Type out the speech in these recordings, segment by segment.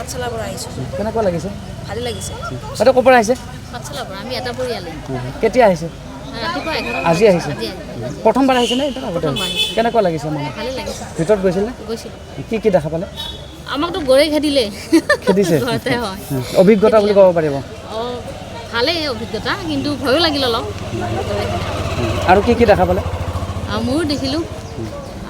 পাঠশালাৰ পৰা আহিছোঁ। কেনেকুৱা লাগিছে? ভালেই লাগিছে। বাইদেউ ক'ৰ পৰা আহিছে? পাঠশালাৰ পৰা আমি এটা পৰিয়ালে। কেতিয়া আহিছে? ৰাতিপুৱা 11 আজি আহিছে। প্ৰথমবাৰ আহিছে নে এটা আগতে? প্ৰথমবাৰ আহিছে। কেনেকুৱা লাগিছে মানে? ভালেই লাগিছে। ভিতৰত গৈছিলে? গৈছিলোঁ। কি দেখা পালে? আমাকতো গড়ে খেদিলে। খেদিছে? ঘৰতে হয়। অভিজ্ঞতা বুলি ক'ব পাৰিব। ভালেই অভিজ্ঞতা, কিন্তু ভয়ো লাগিল অলপ। আৰু কি দেখা পালে? ময়ো দেখিলোঁ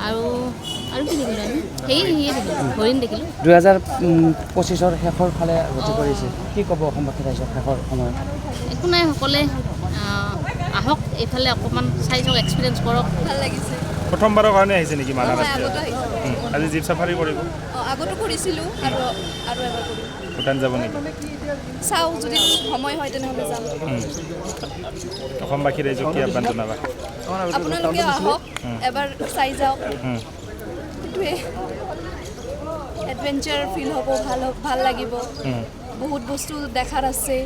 আৰু কি দেখিলোঁ আমি? সেয়ে দেখিলোঁ, হৰিণ দেখিলোঁ। 2025ৰ শেষৰ ফালে গতি কৰিছে। কি ক'ব অসমবাসী ৰাইজক শেষৰ সময়ত? একো নাই, সকলোৱে আহক এইফালে অকণমান চাই চাওক, এক্সপিৰিয়েঞ্চ কৰক। ভাল লাগিছে। প্ৰথমবাৰৰ কাৰণে আহিছে নেকি মানাহ ৰাষ্ট্ৰীয়? আজি জীপ চাফাৰী কৰিব? আগতো কৰিছিলোঁ আৰু এবাৰ কৰিম। ভূটান যাব নেকি? চাওঁ, যদি সময় হয় তেনেহ'লে যাম। অসমবাসী ৰাইজক কি আহ্বান জনাবা? আপোনালোকে আহক, এবাৰ চাই যাওক। সেইটোৱে এডভেঞ্চাৰ ফিল হ'ব, ভাল লাগিব। বহুত বস্তু দেখাৰ আছে,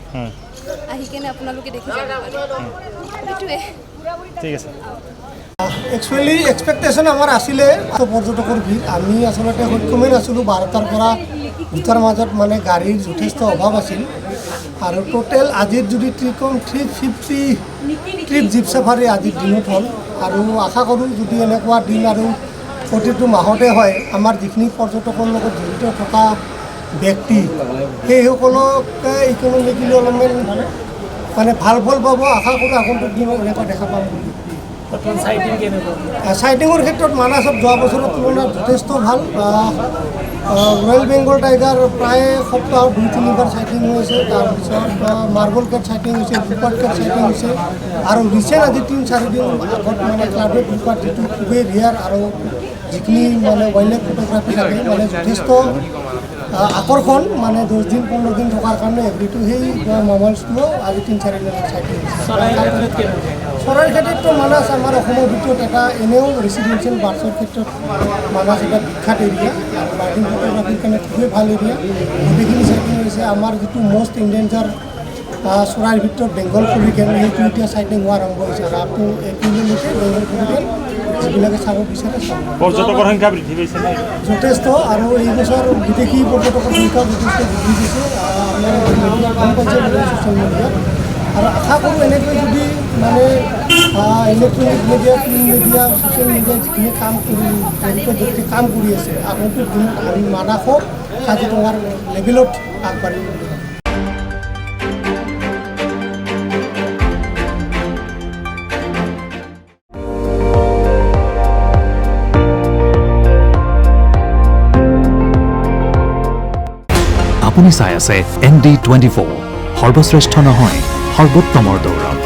আহি কেনে আপোনালোকে দেখি যাব পাৰে। সেইটোৱে। ঠিক আছে। একচুৱেলি এক্সপেক্টেশ্যন আমাৰ আছিলে পৰ্যটকৰ ভিৰ। আমি আচলতে সক্ষমেই নাছিলোঁ। 12টাৰ পৰা 2টাৰ মাজত মানে গাড়ীৰ যথেষ্ট অভাৱ আছিল। আৰু টোটেল আজিৰ যদি 350 ট্ৰিপ জীপ চাফাৰী আজিৰ দিনত হ'ল। আৰু আশা কৰোঁ যদি এনেকুৱা দিন আৰু প্ৰতিটো মাহতে হয়, আমাৰ যিখিনি পৰ্যটকৰ লগত জড়িত থকা ব্যক্তি সেইসকলকে ইকনমিকেলি অলপমান মানে ভাল ফল পাব। আশা কৰোঁ আগন্তুক দিনত এনেকুৱা দেখা পাম বুলি। চাইটিঙৰ ক্ষেত্ৰত মানাছত যোৱা বছৰৰ তুলনাত যথেষ্ট ভাল। ৰয়েল বেংগল টাইগাৰ প্ৰায় সপ্তাহত 2-3বাৰ চাইটিং হৈছে। তাৰপিছত মাৰ্বল কেট চাইটিং হৈছে, ব্লুপাৰ্ড কেট চাইটিং হৈছে। আৰু ৰিচেণ্ট আজি 3-4 দিন আগত মানে ক্লাউডেড ব্লুপাৰ্ড যিটো খুবেই ৰেয়াৰ আৰু যিখিনি মানে ৱাইল্ড লাইফ ফটোগ্ৰাফী থাকে মানে যথেষ্ট আকৰ্ষণ, মানে 10 দিন 15 দিন থকাৰ কাৰণে এগ্ৰিটো সেই মামলছটোও আজি 3-4 দিন চাইটিং হৈছে। চৰাইৰ ক্ষেত্ৰতো মানাহ আমাৰ অসমৰ ভিতৰত এটা এনেও ৰেচিডেঞ্চিয়েল বাৰ্ডছৰ ক্ষেত্ৰত মানাহ এটা বিখ্যাত এৰিয়া। বাৰ্ডিং ফটোগ্ৰাফীৰ কাৰণে খুবেই ভাল এৰিয়া। গোটেইখিনি চাইটিং হৈছে। আমাৰ যিটো মষ্ট ইণ্ডেঞ্জাৰ চৰাইৰ ভিতৰত বেংগল ফ্লৰিকেন, সেইটো এতিয়া চাইটিং হোৱা আৰম্ভ হৈছে। আৰু আপটো এপ্ৰিললৈকে বেংগল ফ্লৰিকেন যিবিলাকে চাব বিচাৰে পৰ্যটকৰ সংখ্যা বৃদ্ধি পাইছে নে? যথেষ্ট। আৰু এই বছৰ বিদেশী পৰ্যটকৰ সংখ্যা যথেষ্ট বৃদ্ধি পাইছে। আপোনাৰ গম পাইছে ছ'চিয়েল মিডিয়াত। আৰু আশা কৰোঁ এনেকৈ যদি মানে electronic media, print media, social media যিখিনি কাম কৰি আছে, আগন্তুক দিনত আমি মানাহক কাজিৰঙাৰ লেভেলত আগবাঢ়িব বুলি ভাবোঁ। আপুনি চাই আছে ND24, সৰ্বশ্ৰেষ্ঠ নহয় সৰ্বোত্তমৰ দৌৰত।